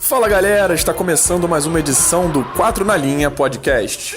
Fala galera, está começando mais uma edição do 4 na Linha Podcast.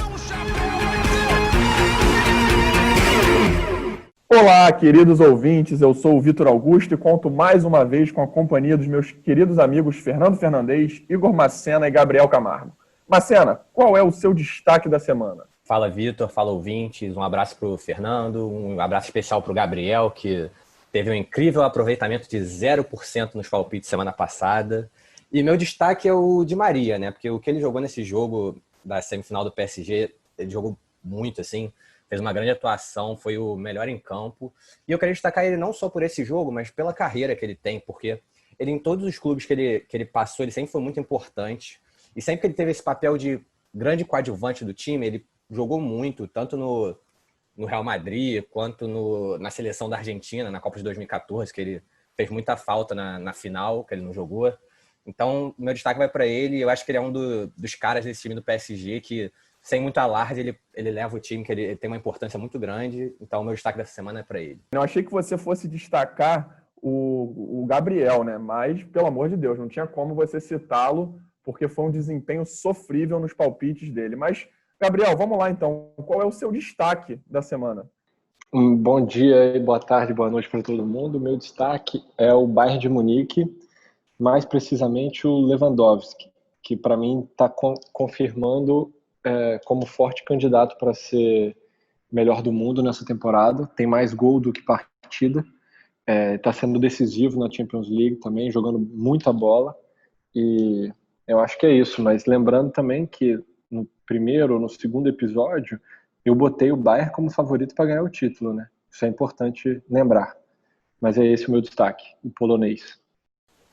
Olá, queridos ouvintes, eu sou o Vitor Augusto e conto mais uma vez com a companhia dos meus queridos amigos Fernando Fernandes, Igor Macena e Gabriel Camargo. Macena, qual é o seu destaque da semana? Fala Vitor, fala ouvintes, um abraço para o Fernando, um abraço especial para o Gabriel, que teve um incrível aproveitamento de 0% nos palpites semana passada. E meu destaque é o Di Maria, né? Porque o que ele jogou nesse jogo da semifinal do PSG, ele jogou muito, assim, fez uma grande atuação, foi o melhor em campo. E eu queria destacar ele não só por esse jogo, mas pela carreira que ele tem, porque ele, em todos os clubes que ele passou, ele sempre foi muito importante. E sempre que ele teve esse papel de grande coadjuvante do time, ele jogou muito, tanto no Real Madrid, quanto na seleção da Argentina, na Copa de 2014, que ele fez muita falta na final, que ele não jogou. Então, meu destaque vai para ele. Eu acho que ele é um dos caras desse time do PSG que, sem muito alarde, ele leva o time, que ele tem uma importância muito grande. Então, meu destaque dessa semana é para ele. Eu achei que você fosse destacar o Gabriel, né? Mas, pelo amor de Deus, não tinha como você citá-lo, porque foi um desempenho sofrível nos palpites dele. Mas, Gabriel, vamos lá então. Qual é o seu destaque da semana? Bom dia, boa tarde, boa noite para todo mundo. Meu destaque é o Bayern de Munique, mais precisamente o Lewandowski, que para mim está confirmando como forte candidato para ser melhor do mundo nessa temporada. Tem mais gol do que partida, está sendo decisivo na Champions League também, jogando muita bola, e eu acho que é isso. Mas lembrando também que no primeiro ou no segundo episódio eu botei o Bayern como favorito para ganhar o título, né? Isso é importante lembrar. Mas é esse o meu destaque, o polonês.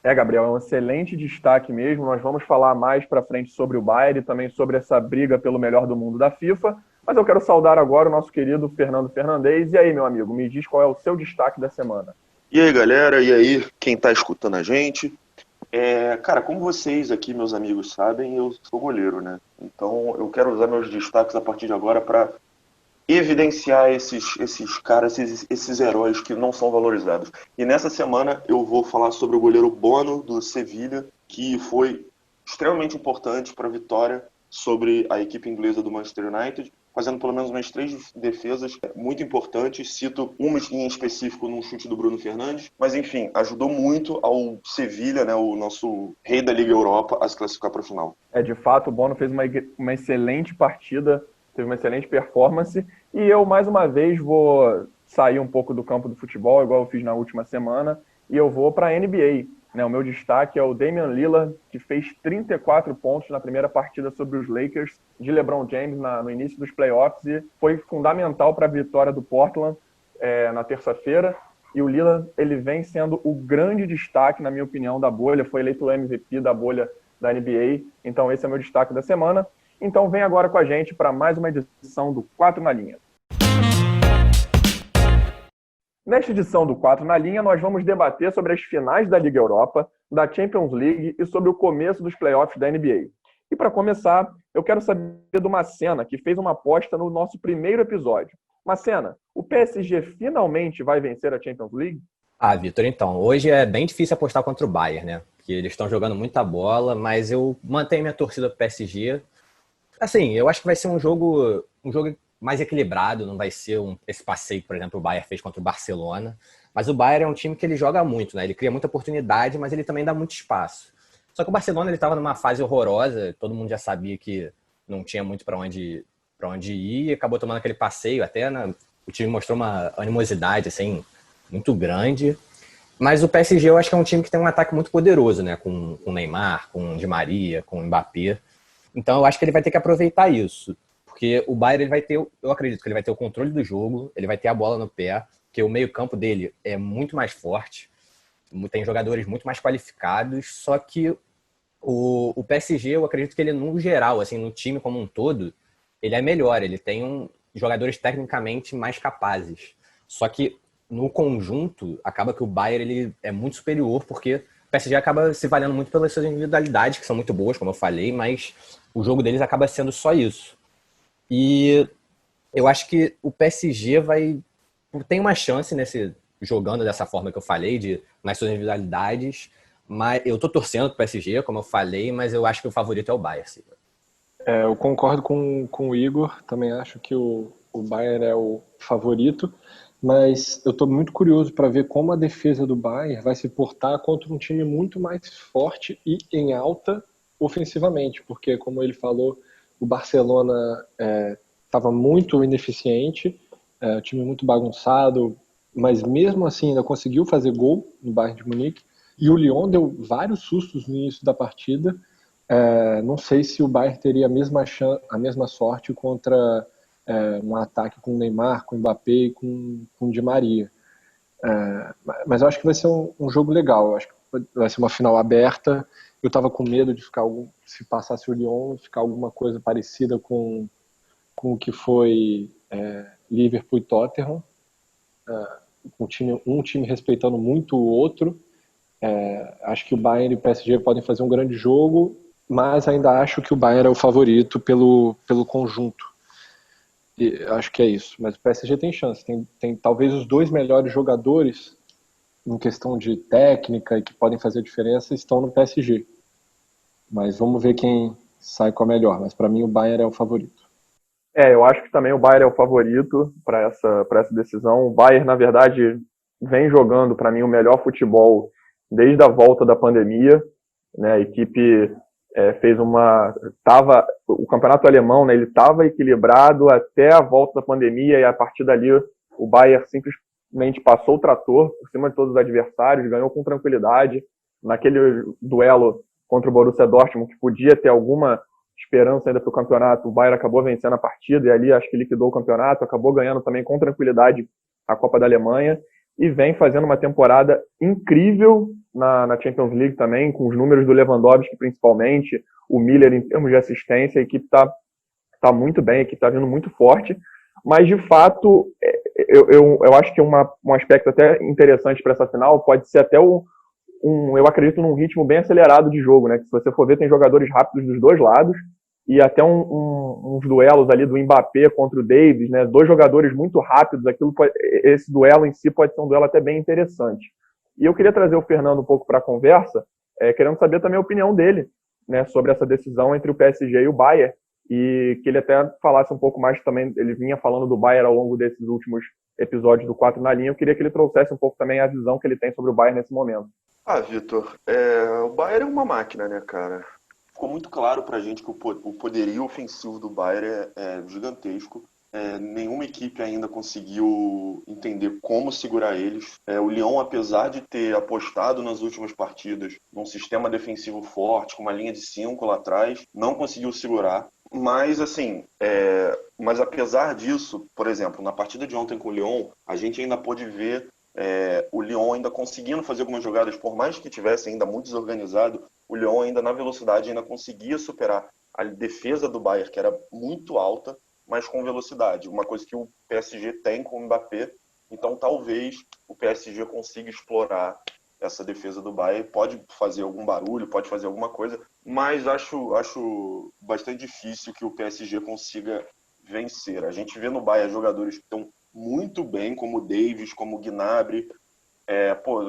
Gabriel, é um excelente destaque mesmo. Nós vamos falar mais para frente sobre o Bayern e também sobre essa briga pelo melhor do mundo da FIFA. Mas eu quero saudar agora o nosso querido Fernando Fernandes. E aí, meu amigo, me diz qual é o seu destaque da semana. E aí, galera, e aí, quem está escutando a gente? Cara, como vocês aqui, meus amigos, sabem, eu sou goleiro, né? Então eu quero usar meus destaques a partir de agora para evidenciar esses caras, esses heróis que não são valorizados. E nessa semana eu vou falar sobre o goleiro Bono do Sevilha, que foi extremamente importante para a vitória sobre a equipe inglesa do Manchester United, fazendo pelo menos umas 3 defesas muito importantes. Cito uma em específico num chute do Bruno Fernandes, mas enfim, ajudou muito ao Sevilha, né, o nosso rei da Liga Europa, a se classificar para a final. De fato, o Bono fez uma excelente partida, teve uma excelente performance, e eu, mais uma vez, vou sair um pouco do campo do futebol, igual eu fiz na última semana, e eu vou para a NBA. O meu destaque é o Damian Lillard, que fez 34 pontos na primeira partida sobre os Lakers de LeBron James no início dos playoffs, e foi fundamental para a vitória do Portland na terça-feira. E o Lillard, ele vem sendo o grande destaque, na minha opinião, da bolha, foi eleito o MVP da bolha da NBA, então esse é o meu destaque da semana. Então vem agora com a gente para mais uma edição do 4 na Linha. Nesta edição do 4 na Linha, nós vamos debater sobre as finais da Liga Europa, da Champions League e sobre o começo dos playoffs da NBA. E para começar, eu quero saber do Macena, que fez uma aposta no nosso primeiro episódio. Macena, o PSG finalmente vai vencer a Champions League? Vitor, então, hoje é bem difícil apostar contra o Bayern, né? Porque eles estão jogando muita bola, mas eu mantenho minha torcida pro PSG. Assim, eu acho que vai ser um jogo mais equilibrado, não vai ser esse passeio que, por exemplo, o Bayern fez contra o Barcelona. Mas o Bayern é um time que ele joga muito, né? Ele cria muita oportunidade, mas ele também dá muito espaço. Só que o Barcelona estava numa fase horrorosa, todo mundo já sabia que não tinha muito para onde ir, e acabou tomando aquele passeio, o time mostrou uma animosidade assim, muito grande. Mas o PSG eu acho que é um time que tem um ataque muito poderoso, né? Com o Neymar, com o Di Maria, com o Mbappé. Então eu acho que ele vai ter que aproveitar isso, porque o Bayern eu acredito que ele vai ter o controle do jogo, ele vai ter a bola no pé, porque o meio-campo dele é muito mais forte, tem jogadores muito mais qualificados, só que o PSG, eu acredito que ele, no geral, assim, no time como um todo, ele é melhor, ele tem jogadores tecnicamente mais capazes. Só que no conjunto, acaba que o Bayern ele é muito superior, porque o PSG acaba se valendo muito pelas suas individualidades, que são muito boas, como eu falei, mas o jogo deles acaba sendo só isso. E eu acho que o PSG tem uma chance jogando dessa forma que eu falei, nas suas individualidades, Mas eu tô torcendo pro PSG, como eu falei, mas eu acho que o favorito é o Bayern. Sim. Eu concordo com o Igor, também acho que o Bayern é o favorito, mas eu estou muito curioso para ver como a defesa do Bayern vai se portar contra um time muito mais forte e em alta ofensivamente, porque, como ele falou, o Barcelona estava muito ineficiente, time muito bagunçado, mas mesmo assim ainda conseguiu fazer gol no Bayern de Munique, e o Lyon deu vários sustos no início da partida. Não sei se o Bayern teria a mesma sorte contra um ataque com o Neymar, com o Mbappé e com o Di Maria. Mas eu acho que vai ser um jogo legal. Eu acho que vai ser uma final aberta. Eu estava com medo de se passasse o Lyon, ficar alguma coisa parecida com o que foi Liverpool e Tottenham. Um time respeitando muito o outro. Acho que o Bayern e o PSG podem fazer um grande jogo, mas ainda acho que o Bayern é o favorito pelo conjunto. E acho que é isso. Mas o PSG tem chance. Tem talvez os dois melhores jogadores em questão de técnica e que podem fazer a diferença estão no PSG. Mas vamos ver quem sai com a melhor. Mas para mim o Bayern é o favorito. Eu acho que também o Bayern é o favorito para essa decisão. O Bayern, na verdade, vem jogando, para mim, o melhor futebol desde a volta da pandemia. Né? A equipe fez o campeonato alemão, né, ele estava equilibrado até a volta da pandemia, e a partir dali o Bayern simplesmente passou o trator por cima de todos os adversários, ganhou com tranquilidade. Naquele duelo contra o Borussia Dortmund, que podia ter alguma esperança ainda para o campeonato, o Bayern acabou vencendo a partida e ali acho que liquidou o campeonato, acabou ganhando também com tranquilidade a Copa da Alemanha e vem fazendo uma temporada incrível na Champions League também, com os números do Lewandowski principalmente, o Miller em termos de assistência. A equipe está muito bem, a equipe está vindo muito forte, mas de fato eu acho que um aspecto até interessante para essa final pode ser até eu acredito num ritmo bem acelerado de jogo, né? Que se você for ver, tem jogadores rápidos dos dois lados e até uns duelos ali do Mbappé contra o Davies, né? Dois jogadores muito rápidos, esse duelo em si pode ser um duelo até bem interessante. E eu queria trazer o Fernando um pouco para a conversa, querendo saber também a opinião dele, né, sobre essa decisão entre o PSG e o Bayern, e que ele até falasse um pouco mais também, ele vinha falando do Bayern ao longo desses últimos episódios do 4 na linha, eu queria que ele trouxesse um pouco também a visão que ele tem sobre o Bayern nesse momento. Vitor, o Bayern é uma máquina, né, cara? Ficou muito claro pra gente que o poderio ofensivo do Bayern é gigantesco. Nenhuma equipe ainda conseguiu entender como segurar eles. O Lyon, apesar de ter apostado nas últimas partidas num sistema defensivo forte, com uma linha de 5 lá atrás, não conseguiu segurar. Mas, assim, mas apesar disso, por exemplo, na partida de ontem com o Lyon, a gente ainda pôde ver o Lyon ainda conseguindo fazer algumas jogadas, por mais que tivesse ainda muito desorganizado, o Lyon ainda na velocidade ainda conseguia superar a defesa do Bayern, que era muito alta, mas com velocidade. Uma coisa que o PSG tem com o Mbappé, então talvez o PSG consiga explorar essa defesa do Bayern. Pode fazer algum barulho, pode fazer alguma coisa, mas acho bastante difícil que o PSG consiga vencer. A gente vê no Bayern jogadores que estão muito bem, como o Davies, como o Gnabry.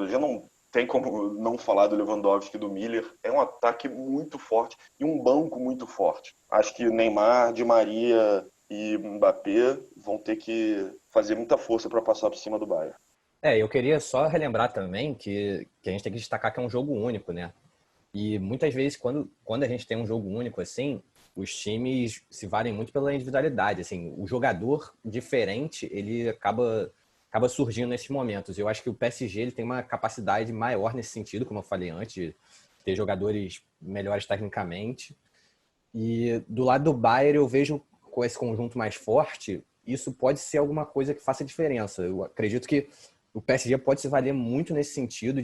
Já não tem como não falar do Lewandowski e do Miller. É um ataque muito forte e um banco muito forte. Acho que Neymar, Di Maria e Mbappé vão ter que fazer muita força para passar por cima do Bayern. Eu queria só relembrar também que a gente tem que destacar que é um jogo único, né? E muitas vezes, quando a gente tem um jogo único assim, os times se valem muito pela individualidade. Assim, o jogador diferente, ele acaba surgindo nesses momentos. Eu acho que o PSG ele tem uma capacidade maior nesse sentido, como eu falei antes, de ter jogadores melhores tecnicamente. E do lado do Bayern, eu vejo com esse conjunto mais forte, isso pode ser alguma coisa que faça diferença. Eu acredito que o PSG pode se valer muito nesse sentido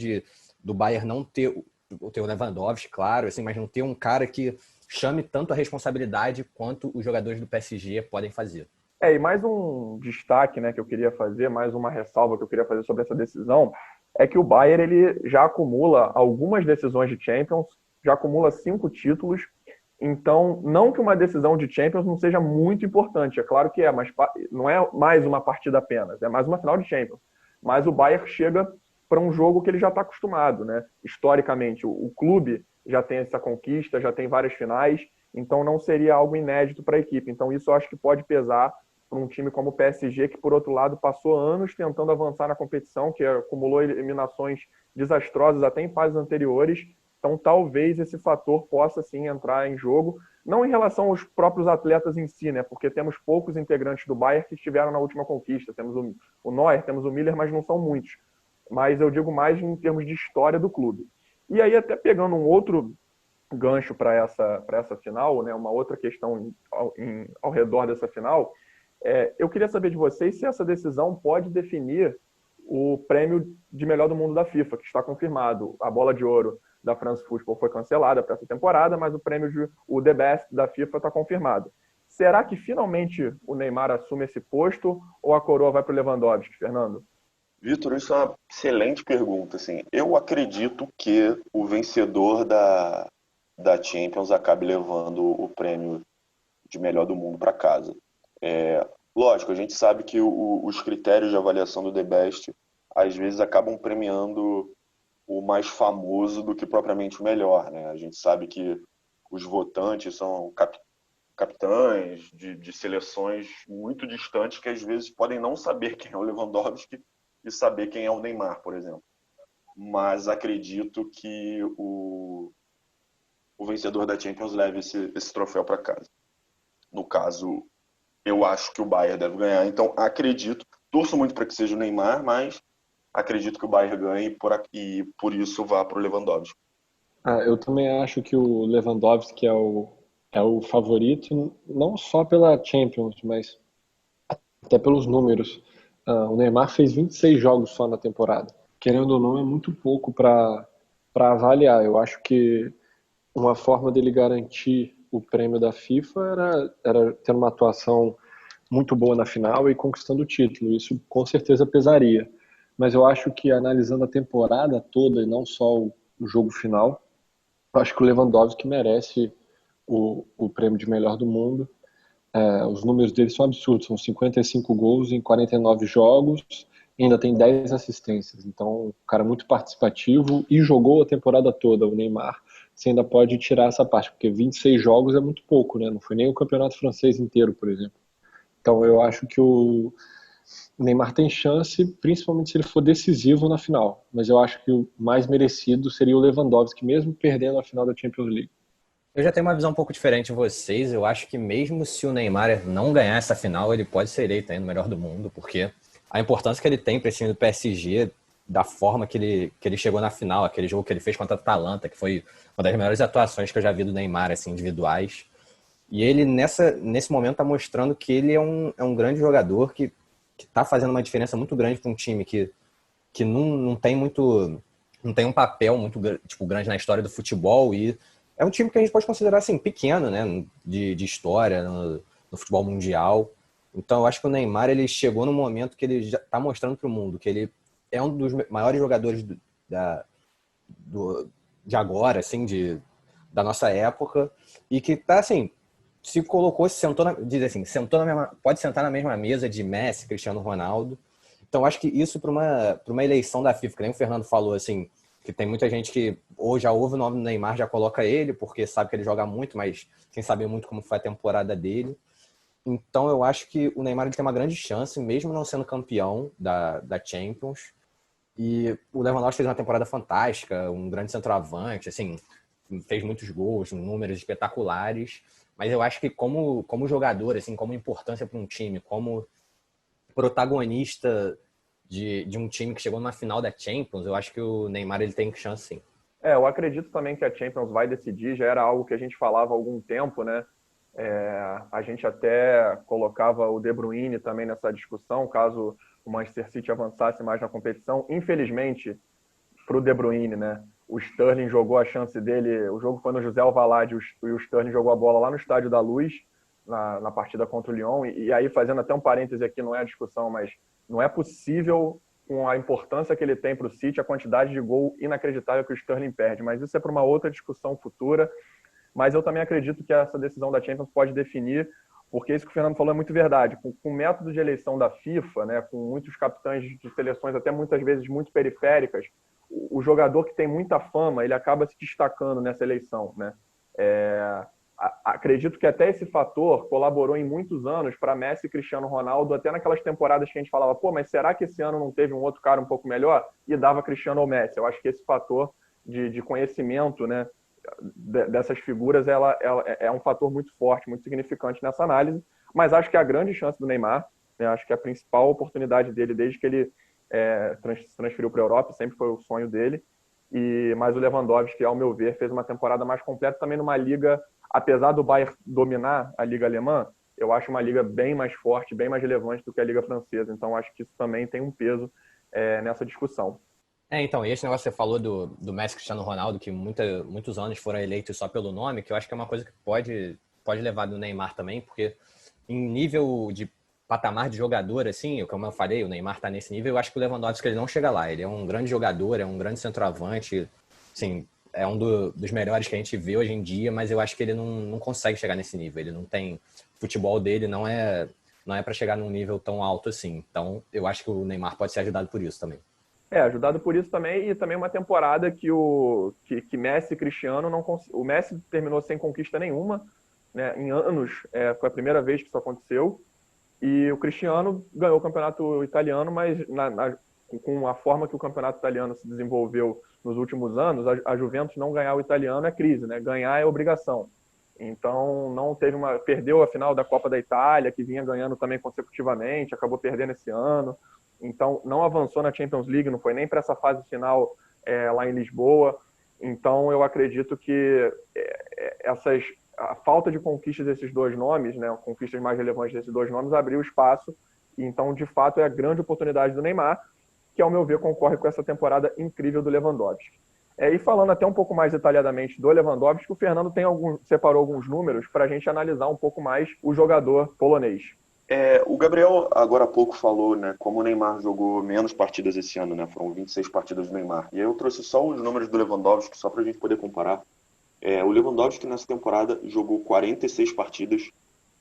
do Bayern não ter o Lewandowski, claro, assim, mas não ter um cara que chame tanto a responsabilidade quanto os jogadores do PSG podem fazer. E mais um destaque, né, que eu queria fazer, mais uma ressalva que eu queria fazer sobre essa decisão, é que o Bayern ele já acumula algumas decisões de Champions, já acumula 5 títulos, então não que uma decisão de Champions não seja muito importante, é claro que mas não é mais uma partida apenas, é mais uma final de Champions. Mas o Bayern chega para um jogo que ele já está acostumado, né? Historicamente, o clube já tem essa conquista, já tem várias finais, então não seria algo inédito para a equipe. Então isso eu acho que pode pesar para um time como o PSG, que por outro lado passou anos tentando avançar na competição, que acumulou eliminações desastrosas até em fases anteriores. Então talvez esse fator possa sim entrar em jogo, não em relação aos próprios atletas em si, né? Porque temos poucos integrantes do Bayern que estiveram na última conquista. Temos o Neuer, temos o Miller, mas não são muitos. Mas eu digo mais em termos de história do clube. E aí, até pegando um outro gancho para essa final, né, uma outra questão ao redor dessa final, eu queria saber de vocês se essa decisão pode definir o prêmio de melhor do mundo da FIFA, que está confirmado. A bola de ouro da France Football foi cancelada para essa temporada, mas o prêmio o The Best da FIFA está confirmado. Será que finalmente o Neymar assume esse posto ou a coroa vai para o Lewandowski, Fernando? Vitor, isso é uma excelente pergunta. Assim. Eu acredito que o vencedor da Champions acabe levando o prêmio de melhor do mundo para casa. Lógico, a gente sabe que os critérios de avaliação do The Best às vezes acabam premiando o mais famoso do que propriamente o melhor, né? A gente sabe que os votantes são capitães de seleções muito distantes que às vezes podem não saber quem é o Lewandowski e saber quem é o Neymar, por exemplo. Mas acredito que o vencedor da Champions leve esse troféu para casa. No caso, eu acho que o Bayern deve ganhar, então acredito, torço muito para que seja o Neymar, mas acredito que o Bayern ganhe e por isso vá para o Lewandowski. Eu também acho que o Lewandowski é o favorito, não só pela Champions, mas até pelos números. O Neymar fez 26 jogos só na temporada. Querendo ou não, é muito pouco para avaliar. Eu acho que uma forma dele garantir o prêmio da FIFA era ter uma atuação muito boa na final e conquistando o título. Isso com certeza pesaria. Mas eu acho que analisando a temporada toda e não só o jogo final, eu acho que o Lewandowski merece o prêmio de melhor do mundo. Os números dele são absurdos, são 55 gols em 49 jogos, e ainda tem 10 assistências. Então, um cara muito participativo e jogou a temporada toda. O Neymar, você ainda pode tirar essa parte, porque 26 jogos é muito pouco, né? Não foi nem o campeonato francês inteiro, por exemplo. Então, eu acho que o Neymar tem chance, principalmente se ele for decisivo na final. Mas eu acho que o mais merecido seria o Lewandowski, mesmo perdendo a final da Champions League. Eu já tenho uma visão um pouco diferente de vocês. Eu acho que mesmo se o Neymar não ganhar essa final, ele pode ser eleito ainda o melhor do mundo, porque a importância que ele tem para esse time do PSG, da forma que ele chegou na final, aquele jogo que ele fez contra a Atalanta, que foi uma das melhores atuações que eu já vi do Neymar, assim, individuais. E ele, nesse momento, está mostrando que ele é um grande jogador que está fazendo uma diferença muito grande para um time que não tem muito... não tem um papel muito grande na história do futebol, e é um time que a gente pode considerar assim, pequeno, né, de história no futebol mundial. Então eu acho que o Neymar ele chegou no momento que ele já está mostrando para o mundo que ele é um dos maiores jogadores de agora, assim, da nossa época, e que tá assim, se colocou, pode sentar na mesma mesa de Messi, Cristiano Ronaldo. Então eu acho que isso para uma eleição da FIFA, que nem o Fernando falou, assim, que tem muita gente que ou já ouve o nome do Neymar, já coloca ele, porque sabe que ele joga muito, mas sem saber muito como foi a temporada dele. Então eu acho que o Neymar ele tem uma grande chance, mesmo não sendo campeão da Champions. E o Lewandowski fez uma temporada fantástica, um grande centroavante, assim, fez muitos gols, números espetaculares. Mas eu acho que como jogador, assim, como importância para um time, como protagonista de um time que chegou numa final da Champions, eu acho que o Neymar ele tem chance, sim. Eu acredito também que a Champions vai decidir, já era algo que a gente falava há algum tempo, né? A gente até colocava o De Bruyne também nessa discussão, caso o Manchester City avançasse mais na competição. Infelizmente, para o De Bruyne, né? O Sterling jogou a chance dele, o jogo foi no José Alvalade, e o Sterling jogou a bola lá no Estádio da Luz, na partida contra o Lyon, e aí fazendo até um parêntese aqui, não é a discussão, mas não é possível, com a importância que ele tem para o City, a quantidade de gol inacreditável que o Sterling perde, mas isso é para uma outra discussão futura. Mas eu também acredito que essa decisão da Champions pode definir porque isso que o Fernando falou é muito verdade. Com o método de eleição da FIFA, né, com muitos capitães de seleções, até muitas vezes muito periféricas, o jogador que tem muita fama, ele acaba se destacando nessa eleição, né? Acredito que até esse fator colaborou em muitos anos para Messi e Cristiano Ronaldo, até naquelas temporadas que a gente falava, pô, mas será que esse ano não teve um outro cara um pouco melhor? E dava Cristiano ou Messi. Eu acho que esse fator de conhecimento, né, dessas figuras ela é um fator muito forte, muito significante nessa análise, mas acho que a grande chance do Neymar, né, acho que a principal oportunidade dele desde que ele se transferiu para a Europa, sempre foi o sonho dele, mas o Lewandowski, ao meu ver, fez uma temporada mais completa também numa liga, apesar do Bayern dominar a liga alemã, eu acho uma liga bem mais forte, bem mais relevante do que a liga francesa, então acho que isso também tem um peso nessa discussão. Então, e esse negócio que você falou do Messi Cristiano Ronaldo, que muitos anos foram eleitos só pelo nome, que eu acho que é uma coisa que pode levar do Neymar também, porque em nível de patamar de jogador, assim, como eu falei, o Neymar tá nesse nível, eu acho que o Lewandowski ele não chega lá. Ele é um grande jogador, é um grande centroavante, assim, é um dos melhores que a gente vê hoje em dia, mas eu acho que ele não consegue chegar nesse nível. Ele não tem... O futebol dele não é para chegar num nível tão alto assim. Então, eu acho que o Neymar pode ser ajudado por isso também. Ajudado por isso também, e também uma temporada que Messi e Cristiano não o Messi terminou sem conquista nenhuma, né, em anos, foi a primeira vez que isso aconteceu, e o Cristiano ganhou o campeonato italiano, mas com a forma que o campeonato italiano se desenvolveu nos últimos anos, a Juventus não ganhar o italiano é crise, né? Ganhar é obrigação. Então não teve perdeu a final da Copa da Itália, que vinha ganhando também consecutivamente, acabou perdendo esse ano. Então não avançou na Champions League, não foi nem para essa fase final lá em Lisboa. Então eu acredito que a falta de conquistas desses dois nomes, né, conquistas mais relevantes desses dois nomes, abriu espaço. E então, de fato, é a grande oportunidade do Neymar, que, ao meu ver, concorre com essa temporada incrível do Lewandowski. E falando até um pouco mais detalhadamente do Lewandowski, o Fernando separou alguns números para a gente analisar um pouco mais o jogador polonês. O Gabriel agora há pouco falou, né, como o Neymar jogou menos partidas esse ano, né, foram 26 partidas do Neymar. E aí eu trouxe só os números do Lewandowski, só para a gente poder comparar. O Lewandowski nessa temporada jogou 46 partidas,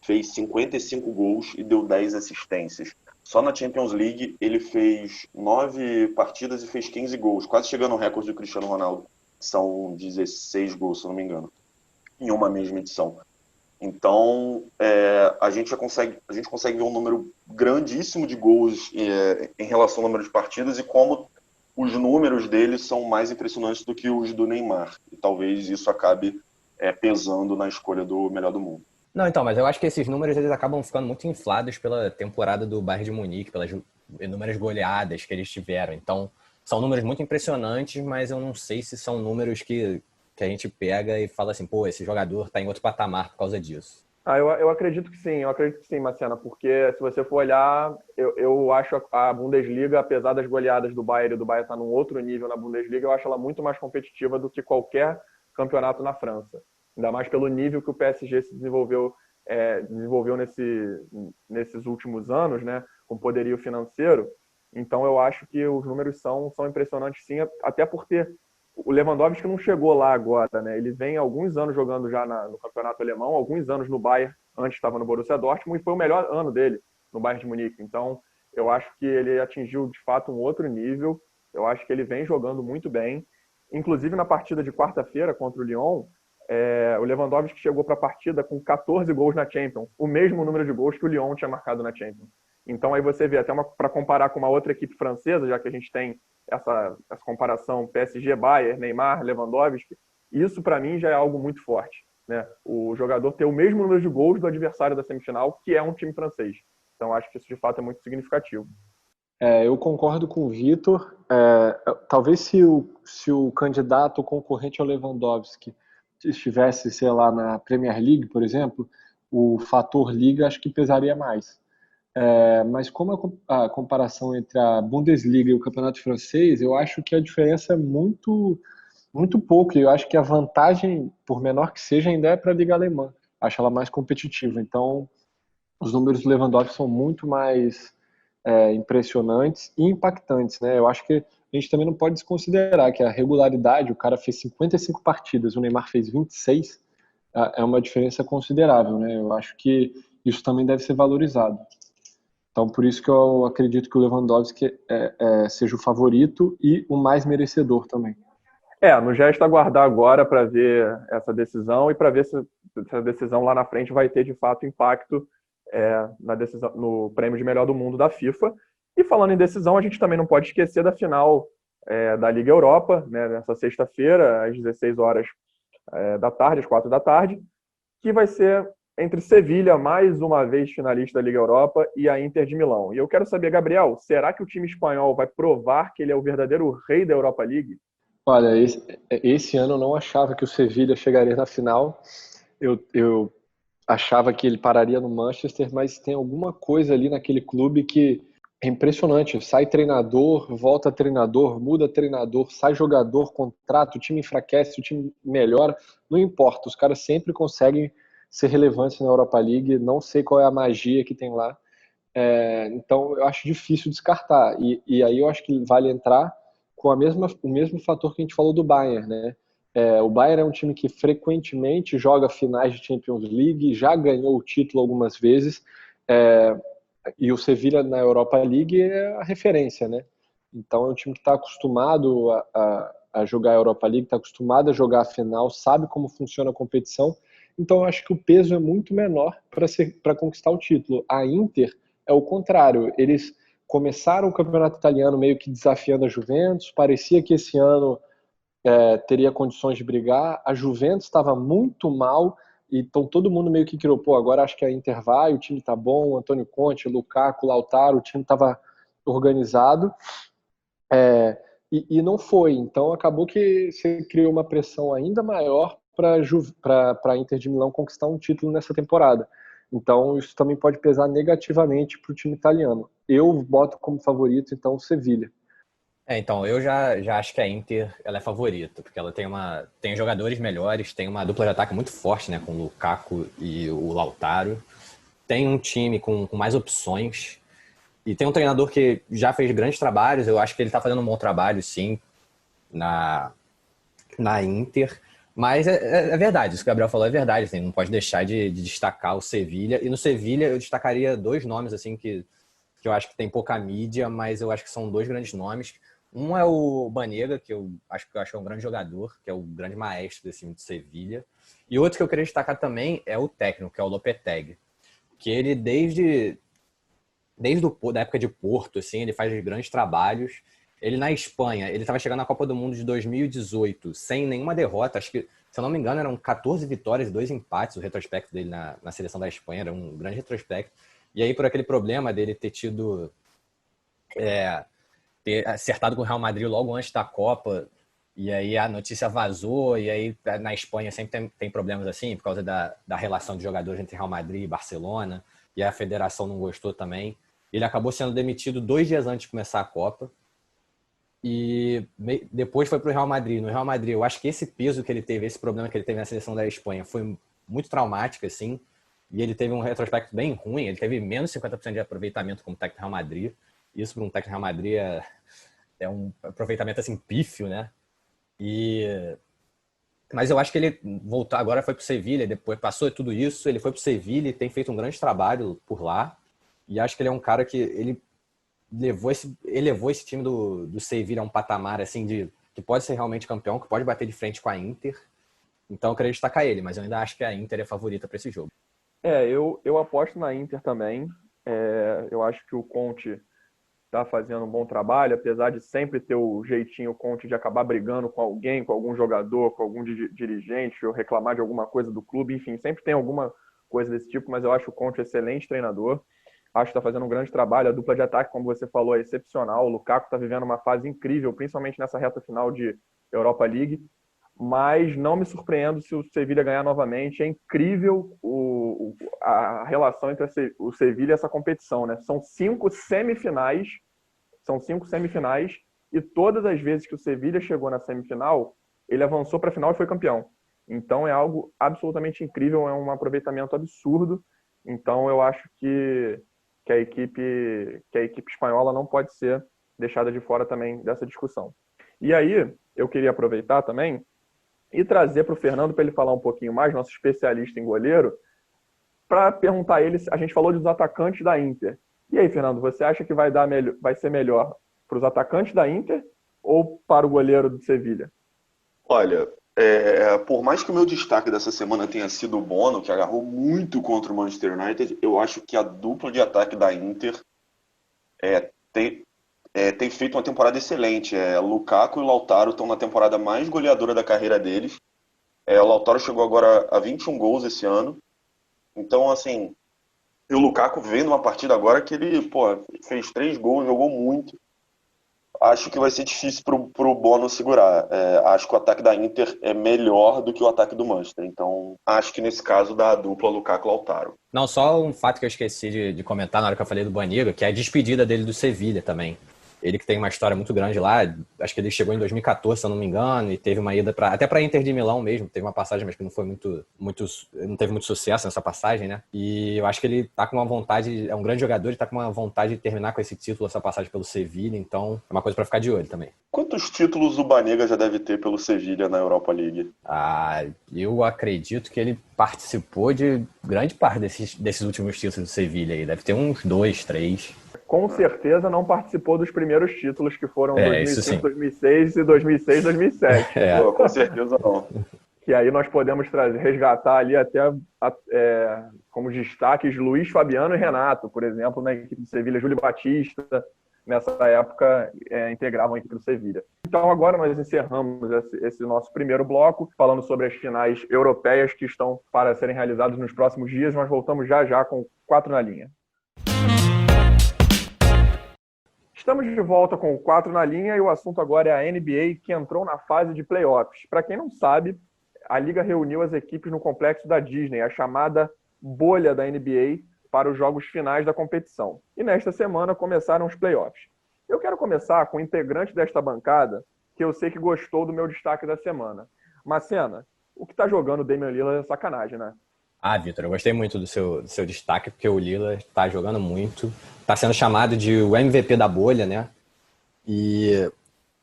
fez 55 gols e deu 10 assistências. Só na Champions League ele fez 9 partidas e fez 15 gols, quase chegando ao recorde do Cristiano Ronaldo, que são 16 gols, se eu não me engano, em uma mesma edição. Então, a gente consegue ver um número grandíssimo de gols em relação ao número de partidas e como os números dele são mais impressionantes do que os do Neymar. E talvez isso acabe pesando na escolha do melhor do mundo. Não, então, mas eu acho que esses números eles acabam ficando muito inflados pela temporada do Bayern de Munique, pelas inúmeras goleadas que eles tiveram. Então, são números muito impressionantes, mas eu não sei se são números que a gente pega e fala assim, pô, esse jogador tá em outro patamar por causa disso. Eu acredito que sim, Marciana, porque se você for olhar, eu acho a Bundesliga, apesar das goleadas do Bayern e do Bayern estar num outro nível na Bundesliga, eu acho ela muito mais competitiva do que qualquer campeonato na França. Ainda mais pelo nível que o PSG se desenvolveu nesses últimos anos, né, com poderio financeiro. Então eu acho que os números são impressionantes sim, até por ter o Lewandowski não chegou lá agora, né? Ele vem há alguns anos jogando já no campeonato alemão, alguns anos no Bayern, antes estava no Borussia Dortmund, e foi o melhor ano dele no Bayern de Munique. Então, eu acho que ele atingiu, de fato, um outro nível. Eu acho que ele vem jogando muito bem. Inclusive, na partida de quarta-feira contra o Lyon, o Lewandowski chegou para a partida com 14 gols na Champions, o mesmo número de gols que o Lyon tinha marcado na Champions. Então, aí você vê, até para comparar com uma outra equipe francesa, já que a gente tem essa comparação PSG, Bayern, Neymar, Lewandowski, isso para mim já é algo muito forte, né? O jogador ter o mesmo número de gols do adversário da semifinal, que é um time francês. Então acho que isso de fato é muito significativo. Eu concordo com o Vitor. Talvez se o candidato concorrente ao Lewandowski estivesse, sei lá, na Premier League, por exemplo, o fator Liga acho que pesaria mais. Mas como a comparação entre a Bundesliga e o campeonato francês, eu acho que a diferença é muito, muito pouco. E eu acho que a vantagem, por menor que seja, ainda é para a Liga Alemã. Acho ela mais competitiva. Então, os números do Lewandowski são muito mais impressionantes e impactantes, né? Eu acho que a gente também não pode desconsiderar que a regularidade, o cara fez 55 partidas, o Neymar fez 26, é uma diferença considerável, né? Eu acho que isso também deve ser valorizado. Então, por isso que eu acredito que o Lewandowski seja o favorito e o mais merecedor também. Nos resta aguardar agora para ver essa decisão e para ver se essa decisão lá na frente vai ter de fato impacto na decisão, no prêmio de melhor do mundo da FIFA. E falando em decisão, a gente também não pode esquecer da final da Liga Europa, né, nessa sexta-feira, às 16 horas da tarde, às 4 da tarde, que vai ser entre Sevilha, mais uma vez finalista da Liga Europa, e a Inter de Milão. E eu quero saber, Gabriel, será que o time espanhol vai provar que ele é o verdadeiro rei da Europa League? Olha, esse ano eu não achava que o Sevilha chegaria na final. Eu achava que ele pararia no Manchester, mas tem alguma coisa ali naquele clube que é impressionante. Sai treinador, volta treinador, muda treinador, sai jogador, contrato, o time enfraquece, o time melhora. Não importa, os caras sempre conseguem ser relevantes na Europa League. Não sei qual é a magia que tem lá. Então eu acho difícil descartar. E aí eu acho que vale entrar com o mesmo fator que a gente falou do Bayern, né? O Bayern é um time que frequentemente joga finais de Champions League, já ganhou o título algumas vezes, e o Sevilla na Europa League é a referência, né? Então é um time que está acostumado a jogar a Europa League, está acostumado a jogar a final, sabe como funciona a competição, então eu acho que o peso é muito menor para conquistar o título. A Inter é o contrário, eles começaram o campeonato italiano meio que desafiando a Juventus, parecia que esse ano teria condições de brigar, a Juventus estava muito mal, então todo mundo meio que criou, agora acho que a Inter vai, o time tá bom, Antônio Conte, Lukaku, Lautaro, o time estava organizado, e não foi, então acabou que você criou uma pressão ainda maior para a Inter de Milão conquistar um título nessa temporada. Então isso também pode pesar negativamente para o time italiano. Eu boto como favorito, então, o Sevilha. Então, eu já acho que a Inter ela é favorita, porque ela tem jogadores melhores, tem uma dupla de ataque muito forte, né, com o Lukaku e o Lautaro. Tem um time com mais opções. E tem um treinador que já fez grandes trabalhos, eu acho que ele está fazendo um bom trabalho, sim, na Inter. Mas é verdade, isso que o Gabriel falou é verdade, assim, não pode deixar de destacar o Sevilha. E no Sevilha eu destacaria dois nomes assim que eu acho que tem pouca mídia, mas eu acho que são dois grandes nomes. Um é o Banega, que eu acho que é um grande jogador, que é o grande maestro desse time de Sevilha. E outro que eu queria destacar também é o técnico, que é o Lopetegui. Que ele, desde da época de Porto, assim, ele faz grandes trabalhos. Ele na Espanha, ele estava chegando na Copa do Mundo de 2018 sem nenhuma derrota. Acho que, se eu não me engano, eram 14 vitórias e 2 empates. O retrospecto dele na seleção da Espanha era um grande retrospecto. E aí, por aquele problema dele ter ter acertado com o Real Madrid logo antes da Copa, e aí a notícia vazou, e aí na Espanha sempre tem problemas assim, por causa da relação de jogadores entre Real Madrid e Barcelona, e a federação não gostou também. Ele acabou sendo demitido 2 dias antes de começar a Copa, e depois foi para o Real Madrid. No Real Madrid, eu acho que esse peso que ele teve, esse problema que ele teve na seleção da Espanha foi muito traumático, assim, e ele teve um retrospecto bem ruim, ele teve menos 50% de aproveitamento como técnico do Real Madrid. Isso para um técnico do Real Madrid é um aproveitamento assim pífio, né? Mas eu acho que ele voltou agora, foi para o Sevilha, depois passou tudo isso, ele foi para o Sevilha e tem feito um grande trabalho por lá. E acho que ele é um cara que ele elevou esse time do Sevilha a um patamar assim que pode ser realmente campeão, que pode bater de frente com a Inter. Então eu queria destacar ele, mas eu ainda acho que a Inter é favorita para esse jogo. Eu aposto na Inter também. Eu acho que o Conte está fazendo um bom trabalho, apesar de sempre ter o jeitinho Conte de acabar brigando com alguém, com algum jogador, com algum dirigente, ou reclamar de alguma coisa do clube, enfim, sempre tem alguma coisa desse tipo, mas eu acho o Conte excelente treinador. Acho que está fazendo um grande trabalho. A dupla de ataque, como você falou, é excepcional. O Lukaku está vivendo uma fase incrível, principalmente nessa reta final de Europa League. Mas não me surpreendo se o Sevilla ganhar novamente. É incrível a relação entre o Sevilla e essa competição, né? São 5 semifinais e todas as vezes que o Sevilla chegou na semifinal, ele avançou para a final e foi campeão. Então é algo absolutamente incrível, é um aproveitamento absurdo. Então eu acho que a equipe espanhola não pode ser deixada de fora também dessa discussão. E aí, eu queria aproveitar também e trazer para o Fernando para ele falar um pouquinho mais, nosso especialista em goleiro, para perguntar a ele, a gente falou dos atacantes da Inter. E aí, Fernando, você acha que vai ser melhor para os atacantes da Inter ou para o goleiro do Sevilha? Olha, por mais que o meu destaque dessa semana tenha sido o Bono, que agarrou muito contra o Manchester United, eu acho que a dupla de ataque da Inter tem feito uma temporada excelente. Lukaku e o Lautaro estão na temporada mais goleadora da carreira deles. O Lautaro chegou agora a 21 gols esse ano. Então, assim, e o Lukaku vendo uma partida agora que ele, fez 3 gols, jogou muito. Acho que vai ser difícil pro Bono segurar. Acho que o ataque da Inter é melhor do que o ataque do Manchester. Então, acho que nesse caso dá a dupla Lukaku-Lautaro. Não, só um fato que eu esqueci de comentar na hora que eu falei do Banega, que é a despedida dele do Sevilha também. Ele que tem uma história muito grande lá, acho que ele chegou em 2014, se eu não me engano, e teve uma ida até para Inter de Milão mesmo, teve uma passagem, mas que não foi não teve muito sucesso nessa passagem, né? E eu acho que ele tá com uma vontade, é um grande jogador, ele tá com uma vontade de terminar com esse título, essa passagem pelo Sevilha, então é uma coisa para ficar de olho também. Quantos títulos o Banega já deve ter pelo Sevilha na Europa League? Eu acredito que ele participou de grande parte desses últimos títulos do Sevilha aí, deve ter uns 2, 3. Com certeza não participou dos primeiros títulos que foram 2005, 2006 e 2006, 2007. Com certeza não. Que aí nós podemos resgatar ali até como destaques Luiz Fabiano e Renato, por exemplo, na equipe do Sevilha, Júlio Batista, nessa época integravam a equipe do Sevilha. Então agora nós encerramos esse nosso primeiro bloco, falando sobre as finais europeias que estão para serem realizadas nos próximos dias. Nós voltamos já com 4 na linha. Estamos de volta com o 4 na linha e o assunto agora é a NBA, que entrou na fase de playoffs. Para quem não sabe, a Liga reuniu as equipes no complexo da Disney, a chamada bolha da NBA, para os jogos finais da competição. E nesta semana começaram os playoffs. Eu quero começar com o integrante desta bancada, que eu sei que gostou do meu destaque da semana. Macena, o que está jogando o Damian Lillard é sacanagem, né? Vitor, eu gostei muito do seu destaque, porque o Lillard está jogando muito, está sendo chamado de o MVP da bolha, né? E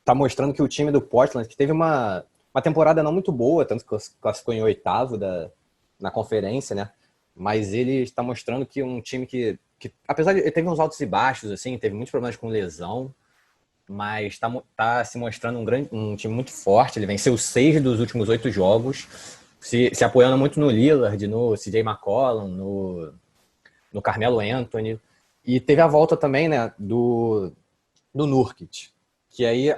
está mostrando que o time do Portland, que teve uma temporada não muito boa, tanto que classificou em 8º na conferência, né? Mas ele está mostrando que um time que apesar de ele teve uns altos e baixos, assim, teve muitos problemas com lesão, mas está se mostrando um time muito forte. Ele venceu 6 dos últimos 8 jogos, se apoiando muito no Lillard, no CJ McCollum, no Carmelo Anthony. E teve a volta também, né, do Nurkic, que aí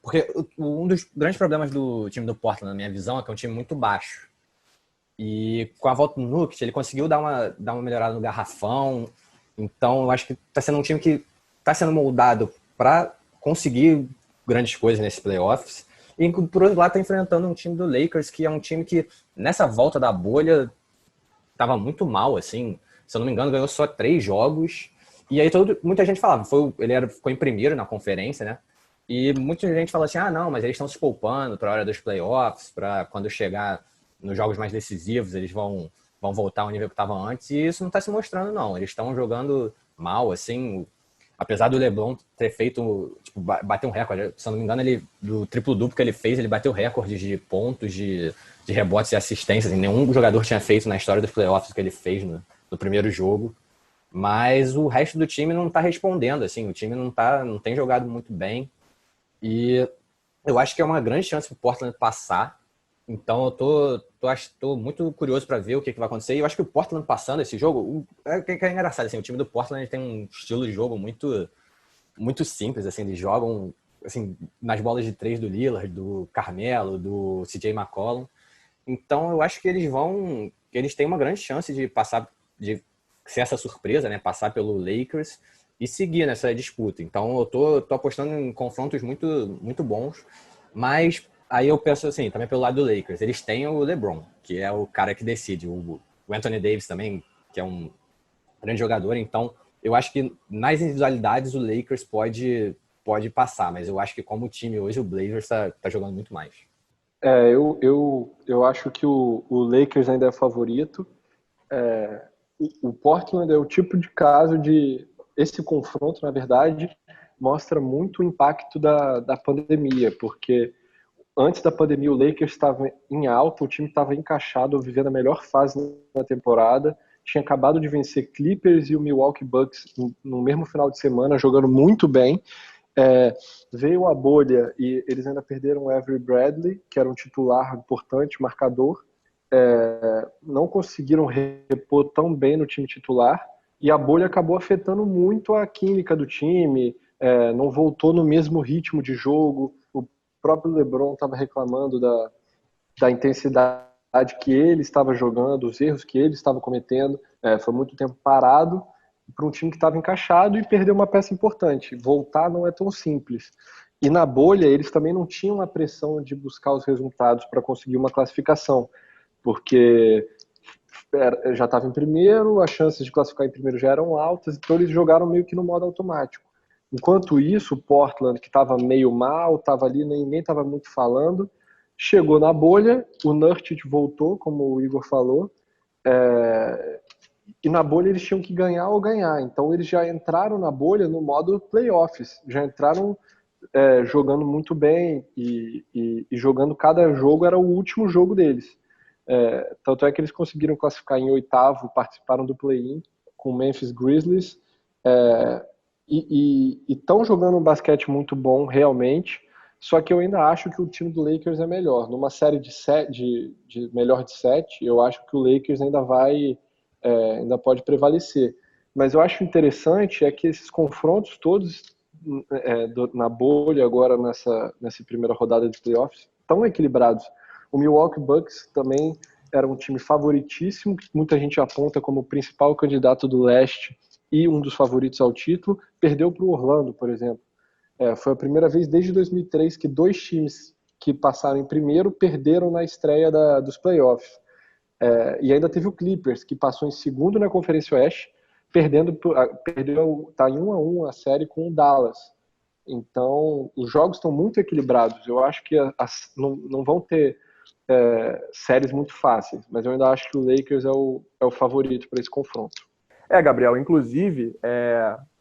porque um dos grandes problemas do time do Portland, na minha visão, é que é um time muito baixo. E com a volta do Nurkic, ele conseguiu dar uma melhorada no garrafão. Então, eu acho que está sendo um time que está sendo moldado para conseguir grandes coisas nesses playoffs. E, por outro lado, está enfrentando um time do Lakers, que é um time que, nessa volta da bolha, estava muito mal, assim. Se eu não me engano, ganhou só 3 jogos. E aí muita gente falava, ficou em primeiro na conferência, né? E muita gente falou assim, não, mas eles estão se poupando para a hora dos playoffs, para quando chegar nos jogos mais decisivos, eles vão voltar ao nível que estavam antes. E isso não está se mostrando, não. Eles estão jogando mal, assim. Apesar do LeBron ter feito, bater um recorde, se eu não me engano, do triplo-duplo que ele fez, ele bateu recordes de pontos, de rebotes e assistências. Nenhum jogador tinha feito na história dos playoffs que ele fez no primeiro jogo. Mas o resto do time não está respondendo, assim. O time não tem jogado muito bem. E eu acho que é uma grande chance para o Portland passar. Então eu tô muito curioso para ver o que vai acontecer. E eu acho que o Portland passando esse jogo, é engraçado, assim, o time do Portland tem um estilo de jogo muito, muito simples, assim, eles jogam assim, nas bolas de 3 do Lillard, do Carmelo, do CJ McCollum. Então eu acho que eles têm uma grande chance de passar, de ser essa surpresa, né, passar pelo Lakers e seguir nessa disputa. Então eu tô apostando em confrontos muito, muito bons, mas aí eu penso assim, também pelo lado do Lakers, eles têm o LeBron, que é o cara que decide, o Anthony Davis também, que é um grande jogador, então eu acho que nas individualidades o Lakers pode passar, mas eu acho que como time hoje o Blazers tá jogando muito mais. Eu acho que o Lakers ainda é favorito. O Portland é o tipo de caso de... Esse confronto, na verdade, mostra muito o impacto da pandemia, porque antes da pandemia o Lakers estava em alta, o time estava encaixado, vivendo a melhor fase da temporada, tinha acabado de vencer Clippers e o Milwaukee Bucks no mesmo final de semana, jogando muito bem. Veio a bolha e eles ainda perderam o Avery Bradley, que era um titular importante, marcador. Não conseguiram repor tão bem no time titular e a bolha acabou afetando muito a química do time, não voltou no mesmo ritmo de jogo. O próprio LeBron estava reclamando da intensidade que ele estava jogando, os erros que ele estava cometendo. Foi muito tempo parado para um time que estava encaixado e perdeu uma peça importante. Voltar não é tão simples. E na bolha eles também não tinham a pressão de buscar os resultados para conseguir uma classificação, porque já estava em primeiro, as chances de classificar em primeiro já eram altas, então eles jogaram meio que no modo automático. Enquanto isso, o Portland, que estava meio mal, estava ali, ninguém estava muito falando, chegou na bolha, o Nurkic voltou, como o Igor falou, e na bolha eles tinham que ganhar ou ganhar, então eles já entraram na bolha no modo playoffs, já entraram jogando muito bem e jogando cada jogo, era o último jogo deles. Tanto é que eles conseguiram classificar em oitavo, participaram do play-in com o Memphis Grizzlies, e estão jogando um basquete muito bom realmente, só que eu ainda acho que o time do Lakers é melhor. Numa série de melhor de 7, eu acho que o Lakers ainda pode prevalecer. Mas eu acho interessante que esses confrontos todos na bolha agora nessa primeira rodada de playoffs estão equilibrados. O Milwaukee Bucks também era um time favoritíssimo, que muita gente aponta como o principal candidato do leste e um dos favoritos ao título, perdeu para o Orlando, por exemplo. Foi a primeira vez desde 2003 que 2 times que passaram em primeiro perderam na estreia dos playoffs. E ainda teve o Clippers, que passou em segundo na Conferência Oeste, está em 1-1 a série com o Dallas. Então, os jogos estão muito equilibrados. Eu acho que não vão ter séries muito fáceis, mas eu ainda acho que o Lakers é o favorito para esse confronto. Gabriel, inclusive,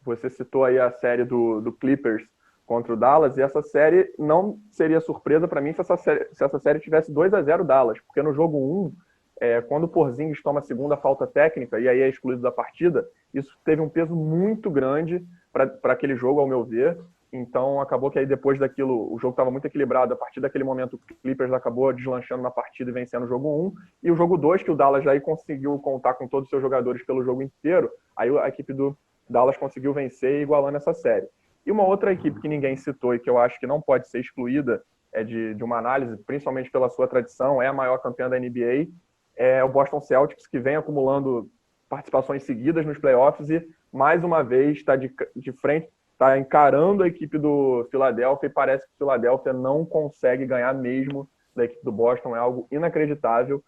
você citou aí a série do Clippers contra o Dallas, e essa série não seria surpresa para mim se essa série tivesse 2-0 Dallas, porque no jogo 1, quando o Porzingis toma a segunda falta técnica e aí é excluído da partida, isso teve um peso muito grande para aquele jogo, ao meu ver. Então acabou que aí depois daquilo o jogo estava muito equilibrado. A partir daquele momento o Clippers acabou deslanchando na partida e vencendo o jogo 1. E o jogo 2, que o Dallas já aí conseguiu contar com todos os seus jogadores pelo jogo inteiro, aí a equipe do Dallas conseguiu vencer, igualando essa série. E uma outra equipe que ninguém citou e que eu acho que não pode ser excluída de uma análise, principalmente pela sua tradição, é a maior campeã da NBA, é o Boston Celtics, que vem acumulando participações seguidas nos playoffs e mais uma vez está de frente, está encarando a equipe do Philadelphia, e parece que o Philadelphia não consegue ganhar mesmo da equipe do Boston. É algo inacreditável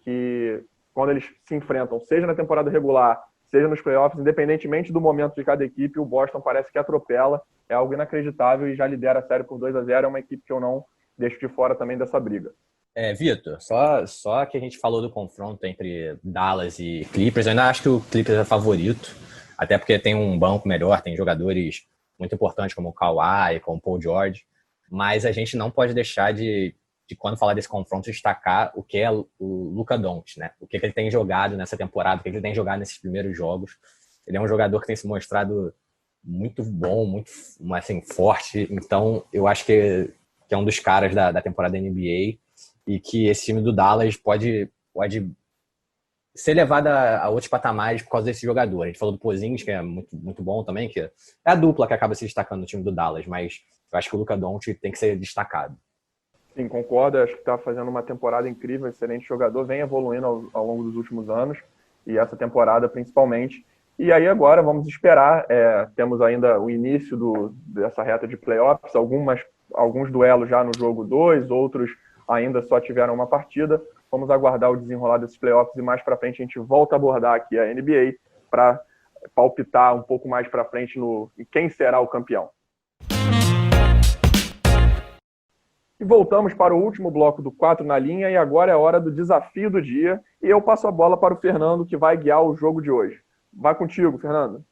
que quando eles se enfrentam, seja na temporada regular, seja nos playoffs, independentemente do momento de cada equipe, o Boston parece que atropela. É algo inacreditável e já lidera a série por 2-0. É uma equipe que eu não deixo de fora também dessa briga. Vitor, só que a gente falou do confronto entre Dallas e Clippers, eu ainda acho que o Clippers é favorito, até porque tem um banco melhor, tem jogadores muito importantes como o Kawhi, como o Paul George, mas a gente não pode deixar de quando falar desse confronto, destacar o que é o Luka Doncic, né? O que ele tem jogado nessa temporada, o que ele tem jogado nesses primeiros jogos. Ele é um jogador que tem se mostrado muito bom, muito assim, forte, então eu acho que é um dos caras da temporada da NBA e que esse time do Dallas pode ser levado a outros patamares por causa desse jogador. A gente falou do Porzingis, que é muito, muito bom também, que é a dupla que acaba se destacando no time do Dallas, mas eu acho que o Luka Doncic tem que ser destacado. Sim, concordo. Acho que está fazendo uma temporada incrível, excelente jogador, vem evoluindo ao longo dos últimos anos, e essa temporada principalmente. E aí agora vamos esperar, temos ainda o início dessa reta de playoffs, alguns duelos já no jogo 2, outros ainda só tiveram uma partida. Vamos aguardar o desenrolar desses playoffs e mais para frente a gente volta a abordar aqui a NBA para palpitar um pouco mais para frente em quem será o campeão. E voltamos para o último bloco do 4 na linha e agora é hora do desafio do dia e eu passo a bola para o Fernando, que vai guiar o jogo de hoje. Vai contigo, Fernando.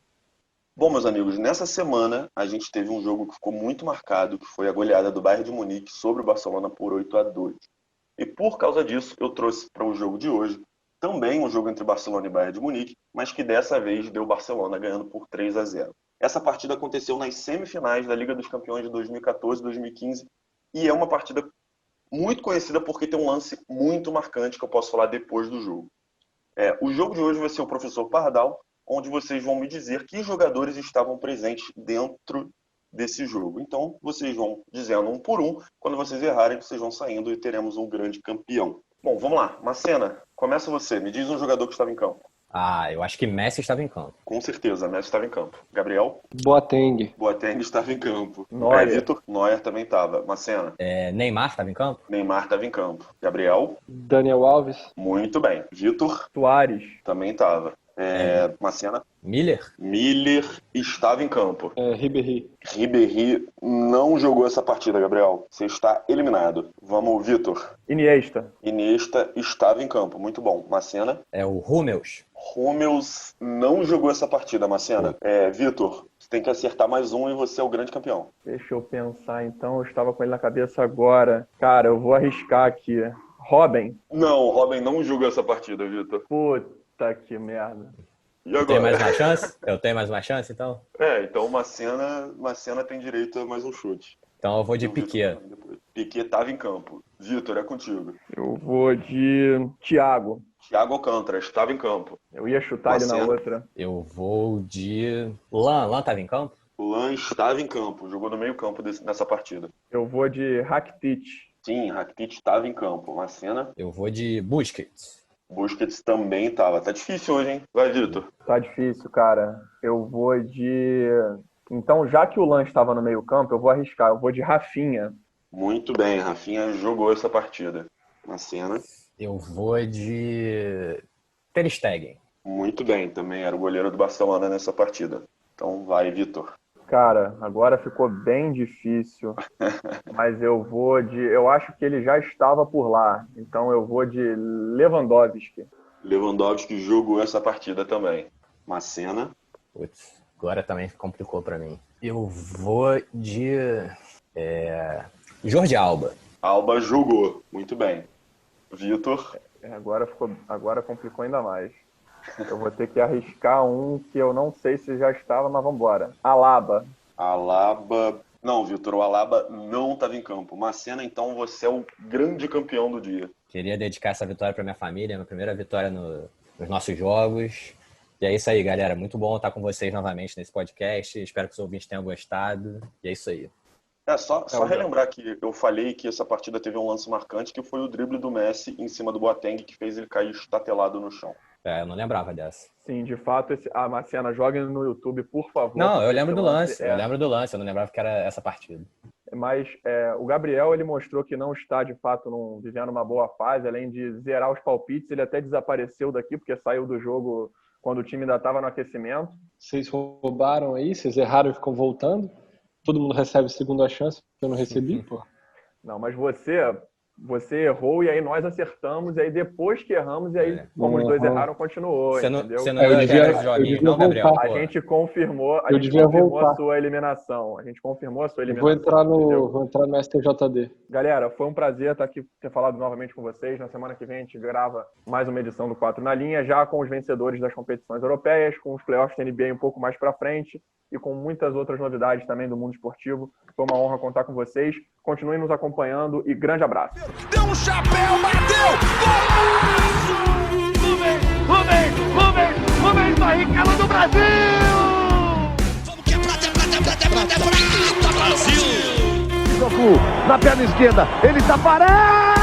Bom, meus amigos, nessa semana a gente teve um jogo que ficou muito marcado, que foi a goleada do Bayern de Munique sobre o Barcelona por 8-2. E por causa disso, eu trouxe para o jogo de hoje também um jogo entre Barcelona e Bayern de Munique, mas que dessa vez deu Barcelona ganhando por 3-0. Essa partida aconteceu nas semifinais da Liga dos Campeões de 2014 e 2015 e é uma partida muito conhecida porque tem um lance muito marcante que eu posso falar depois do jogo. O jogo de hoje vai ser o Professor Pardal, onde vocês vão me dizer que jogadores estavam presentes dentro desse jogo. Então, vocês vão dizendo um por um. Quando vocês errarem, vocês vão saindo e teremos um grande campeão. Bom, vamos lá. Macena, começa você. Me diz um jogador que estava em campo. Eu acho que Messi estava em campo. Com certeza, Messi estava em campo. Gabriel? Boateng. Boateng estava em campo. Neuer. Vitor? Neuer também estava. Macena? Neymar estava em campo? Neymar estava em campo. Gabriel? Daniel Alves. Muito bem. Vitor? Soares. Também estava. Macena? Miller? Miller estava em campo. Ribéry. Ribéry não jogou essa partida, Gabriel. Você está eliminado. Vamos, Vitor. Iniesta. Iniesta estava em campo. Muito bom. Macena? O Hummels? Hummels não jogou essa partida, Macena. Vitor, você tem que acertar mais um e você é o grande campeão. Deixa eu pensar então, eu estava com ele na cabeça agora. Cara, eu vou arriscar aqui. Robin. Não, o Robin não jogou essa partida, Vitor. Puta que merda. E agora? Tem mais uma chance? Eu tenho mais uma chance, então? Então o Macena tem direito a mais um chute. Então eu vou de Piquet. Piquet estava em campo. Vitor, é contigo. Eu vou de Thiago. Thiago Alcântara estava em campo. Eu ia chutar ele na outra. Eu vou de Lan. Lan estava em campo? O Lan estava em campo, jogou no meio campo nessa partida. Eu vou de Rakitic. Sim, Rakitic estava em campo. Macena? Eu vou de Busquets. Busquets também estava. Tá difícil hoje, hein? Vai, Vitor. Tá difícil, cara. Eu vou de... Então, já que o Lan estava no meio campo, eu vou arriscar. Eu vou de Rafinha. Muito bem, Rafinha jogou essa partida. Macena? Eu vou de Ter Stegen. Muito bem, também era o goleiro do Barcelona nessa partida. Então vai, Vitor. Cara, agora ficou bem difícil, mas eu vou de... Eu acho que ele já estava por lá, então eu vou de Lewandowski. Lewandowski jogou essa partida também. Macena? Putz, agora também complicou pra mim. Eu vou de Jordi Alba. Alba jogou, muito bem. Vitor? Agora complicou ainda mais. Eu vou ter que arriscar um que eu não sei se já estava, mas vamos embora. Alaba. Não, Vitor, o Alaba não estava em campo. Macena, então você é o grande campeão do dia. Queria dedicar essa vitória para minha família, minha primeira vitória nos nossos jogos. E é isso aí, galera. Muito bom estar com vocês novamente nesse podcast. Espero que os ouvintes tenham gostado. E é isso aí. Só relembrar que eu falei que essa partida teve um lance marcante, que foi o drible do Messi em cima do Boateng, que fez ele cair estatelado no chão. Eu não lembrava dessa. Sim, de fato, Marciana, joga no YouTube, por favor. Não, eu lembro do lance. Eu lembro do lance, eu não lembrava que era essa partida. Mas o Gabriel, ele mostrou que não está, de fato, vivendo uma boa fase. Além de zerar os palpites, ele até desapareceu daqui, porque saiu do jogo quando o time ainda estava no aquecimento. Vocês roubaram aí? Vocês erraram e ficam voltando? Todo mundo recebe segunda chance, eu não recebi, pô. Não, mas você errou e aí nós acertamos, e aí depois que erramos, e aí, como os dois erraram, continuou, entendeu? Você não quer os joguinhos, não, Gabriel? A gente confirmou a sua eliminação. A gente confirmou a sua eliminação. Vou entrar no STJD. Galera, foi um prazer estar aqui, ter falado novamente com vocês. Na semana que vem a gente grava mais uma edição do 4 na Linha, já com os vencedores das competições europeias, com os playoffs da NBA um pouco mais pra frente e com muitas outras novidades também do mundo esportivo. Foi uma honra contar com vocês. Continuem nos acompanhando e grande abraço. Deu um chapéu, bateu! Rubens Barrichello do Brasil! Vamos que é prata, Brasil! Na perna esquerda, ele está parado!